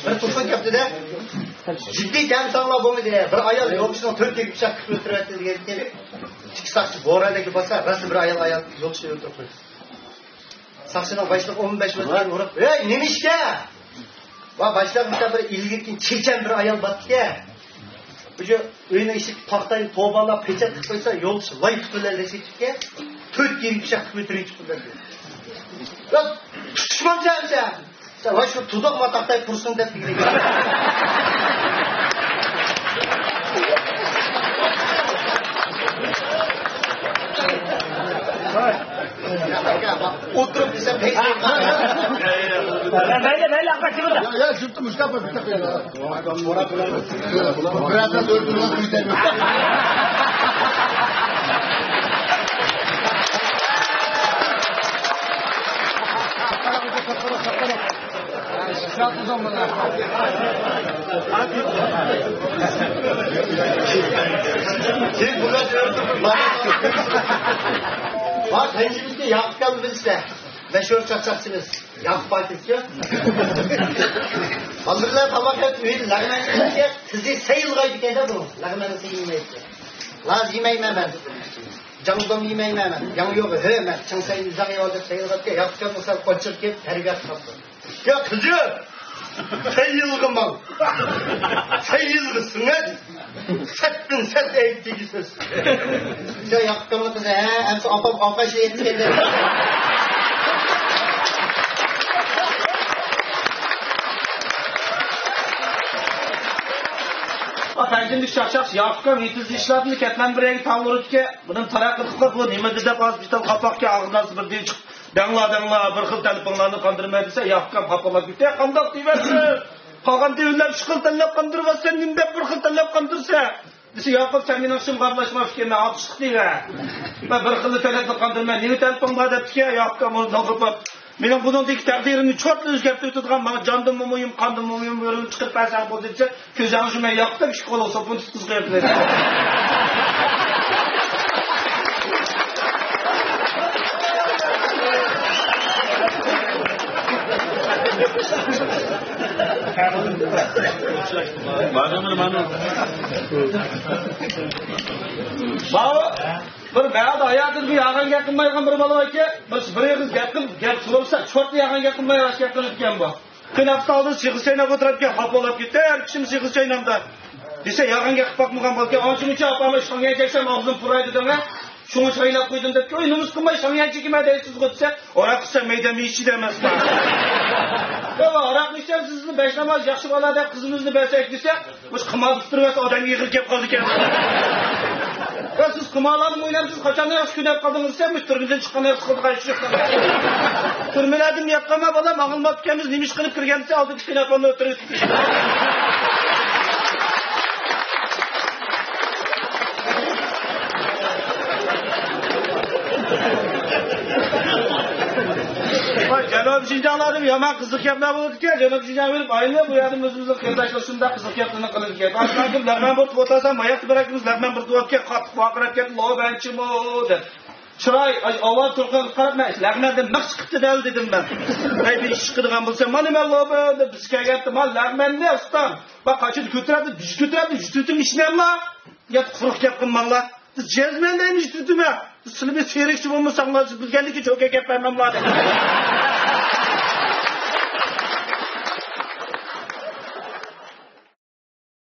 Bir tutun kaptida jiddiy kamsonlar bo'lmaydi. Bir ayol yo'lchining 4 kelib pichoq qilib o'tiradi degan. Ikki soqchi bo'radagi bo'lsa, rasm bir ayol yo'lchi o'tiribdi. Soqchining boshliq 15 metrga urib, "Ey, nima ishga?" Va boshliqda bir ilgirkin chechan bir ayol botdi-ku. Buje uyning eshik taqtay to'balab pechat qilib qo'ysa, yo'lchi voy tutdilar desakki, 4 kelib pichoq qilib o'tiribdi. Ya, tushmancha. Sen va shu tuzoq mataqday tursin deb deydi. Oturup desem pek Böyle kaçırdı. Ya çıktı Mustafa bir takı. Birazdan öldürülen kuyudan. Şart uzun bunlar. Siz burada diyorsunuz. Bak pencimizde Yakup'tan bilse. Meşhur çakçaksınız. Yakup Aytır'cı. Alırlar tabak hep üyeli. Lağmen'e sizi sayılgaydı kede bu. Lağmen'e sayılmaydı. Laz yemeyim ben. Canıdan yemeyim ben. Yanı yok. Hemen. Çın sayın uzak yolda sayılgaydı. Yakup'tan olsa koçuk gibi terbiyat kaptı. Ya kızı. Sayılgın bak. Sayılgısın hadi. Settin set eğittiği söz. Ya Yakup'tan kızı. Hemsi apa şey etti kede. Efendim şakşak Yakup'ka mitiz işlerini ketmen bir rengi tavırıtke bunun taraklıkla bu nimede de hospital kapakka ağzından bir değil çık. Dangla bir xil telefonlarını kandırmaya dese Yakup'ka papalar gitti. Kandak diyorsun. Kalkan devler çıkıl talep kandırma sen nimde bir xil talep kandırsa. Dese Yakup sen benim akşam kardeşime fikirme atıştık diye. Ben bir xil talep kandırma. Niye telefon var depke Yakup'ka bunu kapıp. Benim bunundaki takdirini çok özgürtüp tutkan bana candım mumuyum, kandım mumuyum böyle çıkıp ben sana boz edecek. Közden şuna yaptı bir şey kol olsa bunu tutkuz yaptı. Baba, bir beyaz hayatır bir yağan yakınmayken bir balı var ki, bir yağız yakın, gel sorulsa, çok yağan yakınmaya baş yakın etken bu. Kın hafta aldı, Şeyh Hüseyin'e oturup ki, hap olup gitti, her kişim Şeyh Hüseyin'e dese yağan yakıp bakmıkan balı ki, ançın içi apama şangaya çeksem ağzım puraydı deme, şunu çayla koydun dedi ki, oyunumuz kımay şangaya çekime deysiz götse, orak kısa meydemi işi demez. Ya orak işler sizni beşlemez, yakşı bala da kızınızı besek dese, bu kımalıp duruyorsa adam yığıl kep kaldı ki. Ya siz kumarlarını oynamsınız, kaçan yarış günep kaldınız sen mi? Türmeden çıkan yarış kıldı kaçacak. Türmeledim yapkama bala, mağılma tükemiz nimiş kılıp kırgense aldık günep onu ötürüz. Cenab-ı Şincanlarım yaman kızlık yapmaya bulurduk ya. Cenab-ı Şincan verip aynı bu yardım özümüzün kırdaşlaşında kızlık yaptığını kılırdık ya. Başkanım lağmen bir tuvatasam mayak bırakınız lağmen bir tuvat ki katıp vakırak gelin o bençim o der. Çıray aval turkan karatmayız. Lağmen'den naks çıktı del dedim ben. Ay bir iş kırgan bulsam mani ben lo böyle biske geldim ha lağmen ne ustam. Bak kaçını götürdü düz götürdü üstütüm işine ama. Yat kuruk yapkın valla. Cezmenden üstütüme. Sınıfı seyrekçi bulmuşsanlar biz geldik ki çok ekip vermem var.